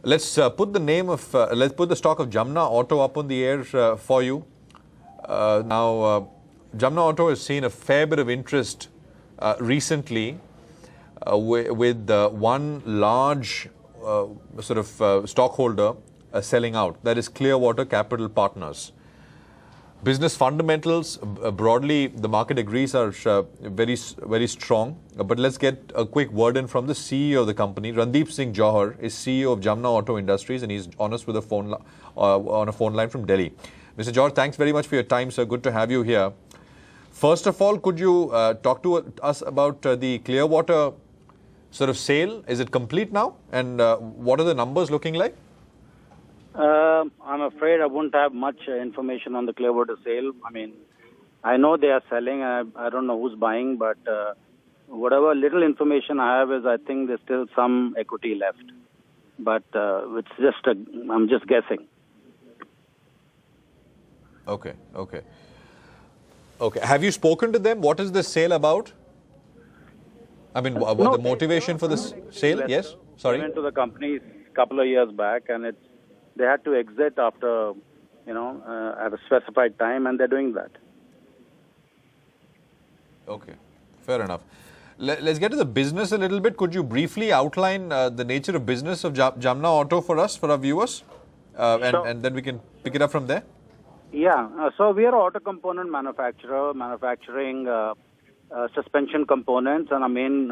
Let's put the stock of Jamna Auto up on the air for you. Jamna Auto has seen a fair bit of interest recently with one large stockholder selling out. That is Clearwater Capital Partners. Business fundamentals, broadly, the market agrees are very strong. But let's get a quick word in from the CEO of the company. Randeep Singh Johar is CEO of Jamna Auto Industries, and he's on us with on a phone line from Delhi. Mr. Johar, thanks very much for your time, sir. Good to have you here. First of all, could you talk to us about the Clearwater sale? Is it complete now? And what are the numbers looking like? I'm afraid I won't have much information on the Clearwater sale. I mean, I know they are selling. I don't know who's buying, but whatever little information I have is I think there's still some equity left. But I'm just guessing. Okay. Have you spoken to them? What is the sale about? I mean, the motivation for this sale? Yes? Sorry? They went to the company a couple of years back, and they had to exit after, at a specified time, and they're doing that. Okay, fair enough. Let's get to the business a little bit. Could you briefly outline the nature of business of Jamna Auto for us, for our viewers? And then we can pick it up from there. Yeah, so we are an auto component manufacturer, manufacturing suspension components, and our main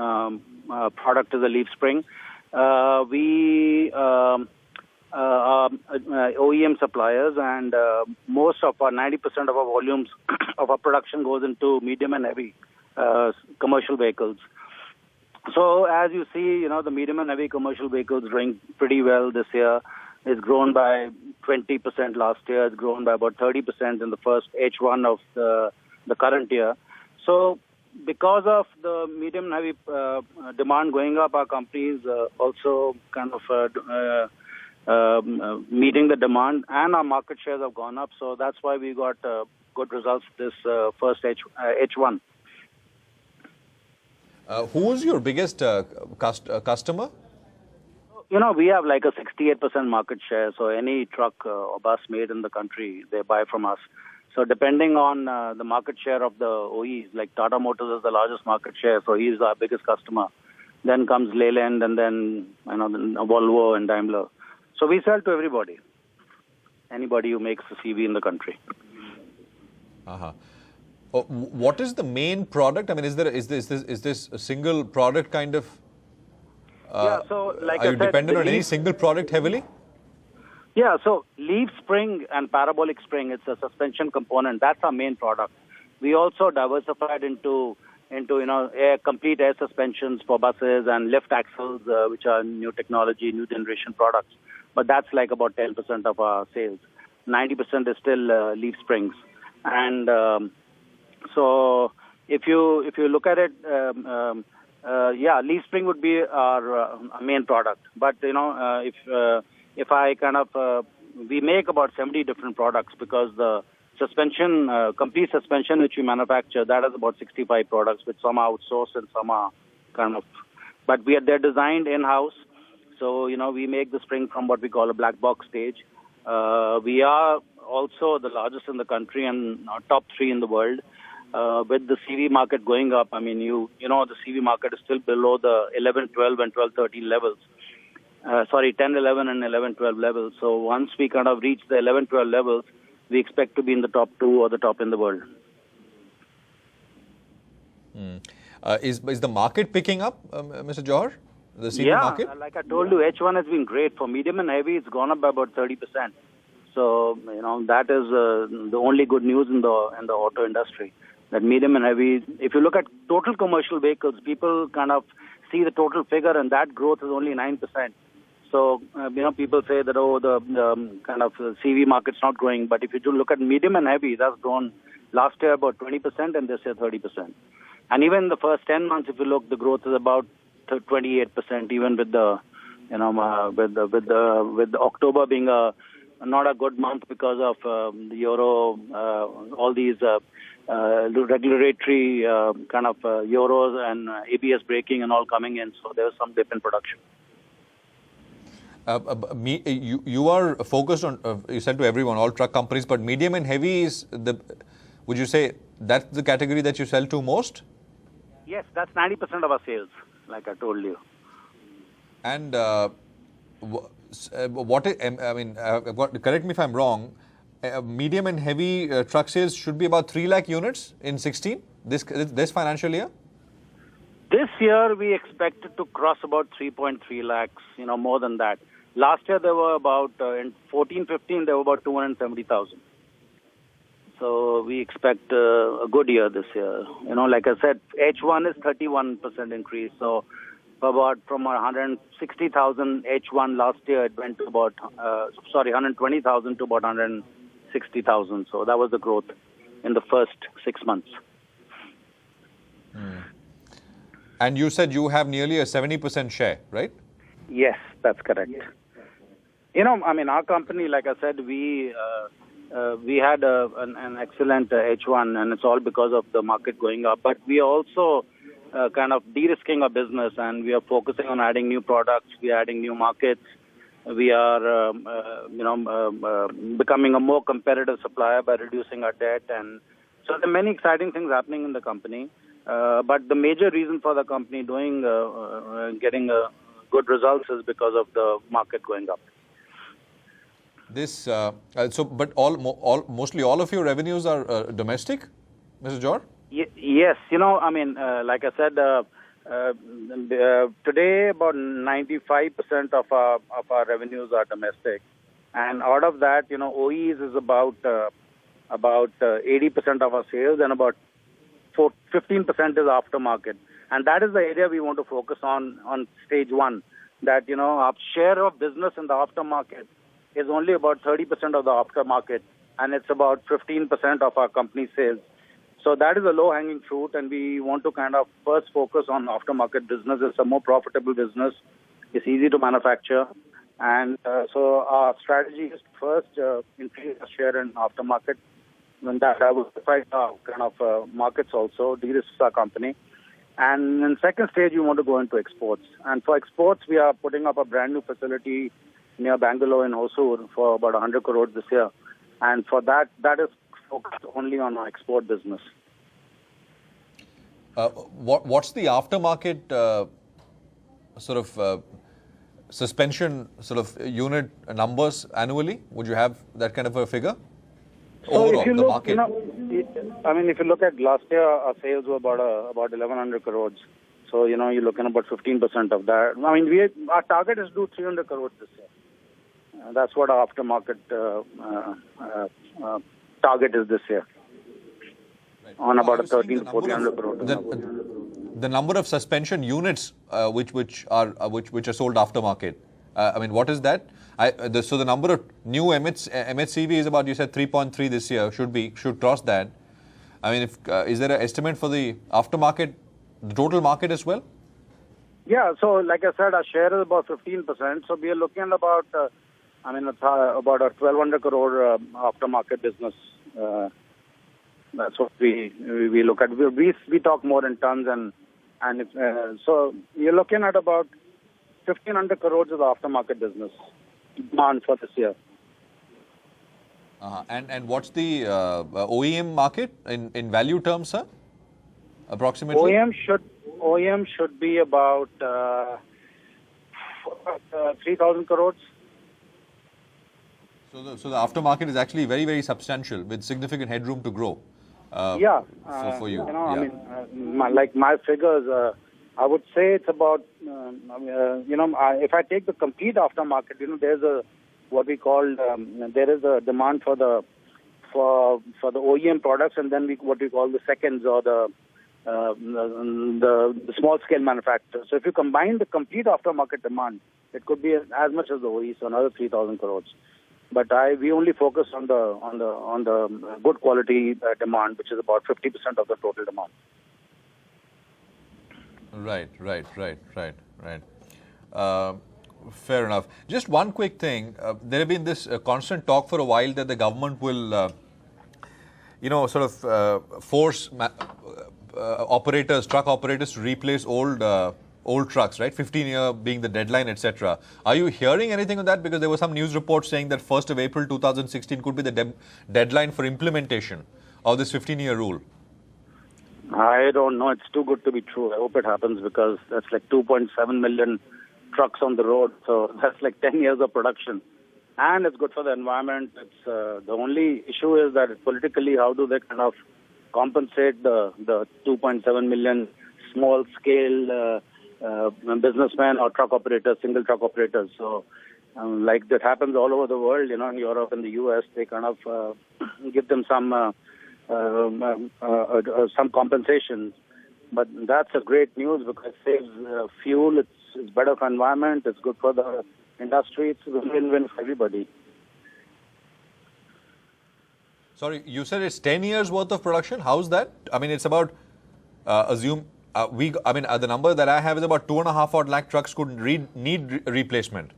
product is a leaf spring. We OEM suppliers, and most of our 90% of our volumes of our production goes into medium and heavy commercial vehicles. So as you see, the medium and heavy commercial vehicles doing pretty well this year. It's grown by 20% last year. It's grown by about 30% in the first H1 of the current year. So because of the medium and heavy demand going up, our companies also kind of meeting the demand, and our market shares have gone up. So that's why we got good results this first H1. Who's your biggest customer? We have like a 68% market share. So any truck or bus made in the country, they buy from us. So depending on the market share of the OEs, like Tata Motors is the largest market share, so he's our biggest customer. Then comes Leyland, and then Volvo and Daimler. So we sell to everybody, anybody who makes a CV in the country. What is the main product? I mean, is this a single product kind of? Yeah. So like are you dependent on any single product heavily? Yeah. So leaf spring and parabolic spring, it's a suspension component. That's our main product. We also diversified into complete air suspensions for buses and lift axles, which are new technology, new generation products. But that's like about 10% of our sales. 90% is still leaf springs. And so if you look at it, leaf spring would be our main product. But if I kind of we make about 70 different products, because the suspension, complete suspension which we manufacture, that is about 65 products, which some are outsourced and some are kind of, but they're designed in-house. So, we make the spring from what we call a black box stage. We are also the largest in the country and top 3 in the world. With the CV market going up, I mean, the CV market is still below the 11, 12 and 12, 13 levels. 10, 11 and 11, 12 levels. So once we kind of reach the 11, 12 levels, we expect to be in the top 2 or the top in the world. Is the market picking up, Mr. Johar? The CV market? Yeah, like I told you, H1 has been great. For medium and heavy, it's gone up by about 30%. So, that is the only good news in the auto industry. That medium and heavy, if you look at total commercial vehicles, people kind of see the total figure, and that growth is only 9%. So, people say that, the kind of CV market's not growing. But if you do look at medium and heavy, that's grown last year about 20% and this year 30%. And even in the first 10 months, if you look, the growth is about 28%, even with the, with October being not a good month because of the euro, all these regulatory kind of euros and ABS braking and all coming in. So there was some dip in production. You are focused on, you said to everyone, all truck companies, but medium and heavy is would you say that's the category that you sell to most? Yes, that's 90% of our sales, like I told you. And correct me if I'm wrong, medium and heavy truck sales should be about 3 lakh units in 16, this financial year? This year, we expected to cross about 3.3 lakhs, more than that. Last year, there were about, in 14-15, there were about 270,000. So we expect a good year this year. Like I said, H1 is 31% increase. So from 160,000 H1 last year, it went to about, 120,000 to about 160,000. So that was the growth in the first 6 months. And you said you have nearly a 70% share, right? Yes, that's correct. Our company, like I said, we had an excellent H1, and it's all because of the market going up. But we are also kind of de-risking our business, and we are focusing on adding new products. We are adding new markets. We are, becoming a more competitive supplier by reducing our debt. And so there are many exciting things happening in the company. But the major reason for the company getting good results is because of the market going up. But mostly all of your revenues are domestic, Mr. Johar? Yes, like I said, today about 95% of our revenues are domestic, and out of that, OEs is about 80% of our sales, and about 15% is aftermarket, and that is the area we want to focus on stage one. That our share of business in the aftermarket is only about 30% of the aftermarket, and it's about 15% of our company sales. So that is a low-hanging fruit, and we want to kind of first focus on aftermarket business. It's a more profitable business. It's easy to manufacture, and so our strategy is to first increase our share in aftermarket. And that diversify kind of markets also, de-risk our company. And in second stage, we want to go into exports. And for exports, we are putting up a brand new facility near Bangalore in Hosur for about 100 crores this year. And for that is focused only on our export business. What's the aftermarket suspension unit numbers annually? Would you have that kind of a figure? So if you look, if you look at last year, our sales were about 1,100 crores. So, you're looking about 15% of that. Our target is to do 300 crores this year. That's what our aftermarket target is this year. Right. On about a 13 to 1400 crores. The number of suspension units which are sold aftermarket. What is that? So the number of new MHCV is about, you said 3.3 this year, should cross that. Is there an estimate for the aftermarket, the total market as well? Yeah, so like I said, our share is about 15%. So we are looking at about, about a 1,200 crore aftermarket business. That's what we look at. We talk more in tons, so you're looking at about 1,500 crores of the aftermarket business demand for this year. And what's the OEM market in value terms, sir? Approximately? OEM should be about 3,000 crores. So the aftermarket is actually very, very substantial with significant headroom to grow. For you. My figures, I would say it's about, if I take the complete aftermarket, there's what we call, there is a demand for the OEM products, and then what we call the seconds or the small scale manufacturers. So if you combine the complete aftermarket demand, it could be as much as the OE, so another 3,000 crores. But we only focus on the good quality demand, which is about 50% of the total demand. Right. Fair enough. Just one quick thing. There have been this constant talk for a while that the government will, force truck operators to replace old old trucks, right? 15-year being the deadline, etc. Are you hearing anything on that? Because there were some news reports saying that 1st of April 2016 could be the deadline for implementation of this 15-year rule. I don't know. It's too good to be true. I hope it happens because that's like 2.7 million trucks on the road. So that's like 10 years of production. And it's good for the environment. It's the only issue is that politically, how do they kind of compensate the 2.7 million small-scale businessmen or truck operators, single truck operators. So like that happens all over the world, in Europe and the U.S., they kind of give them some compensation. But that's a great news because it saves fuel, it's better for environment, it's good for the industry, it's a win-win for everybody. Sorry, you said it's 10 years worth of production. How's that? I mean, it's about, the number that I have is about 2.5 odd lakh trucks could need replacement.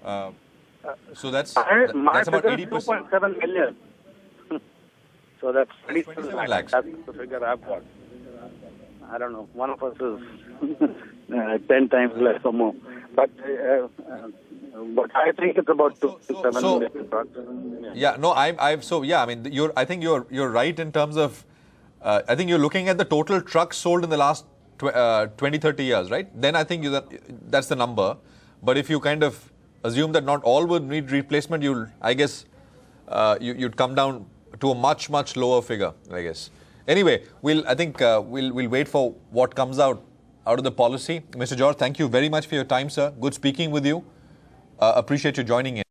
So that's about 80%. 2.7 million. So that's 27 lakhs. That's the figure I've got. I don't know. One of us is 10 times less or more. But I think it's about 2.7 million trucks. Yeah, no, I think you're right in terms of, I think you're looking at the total trucks sold in the last 20, 30 years, right? Then I think that's the number. But if you kind of assume that not all would need replacement, you'd come down to a much, much lower figure, I guess. Anyway, we'll wait for what comes out of the policy. Mr. Johar, thank you very much for your time, sir. Good speaking with you. Appreciate you joining in.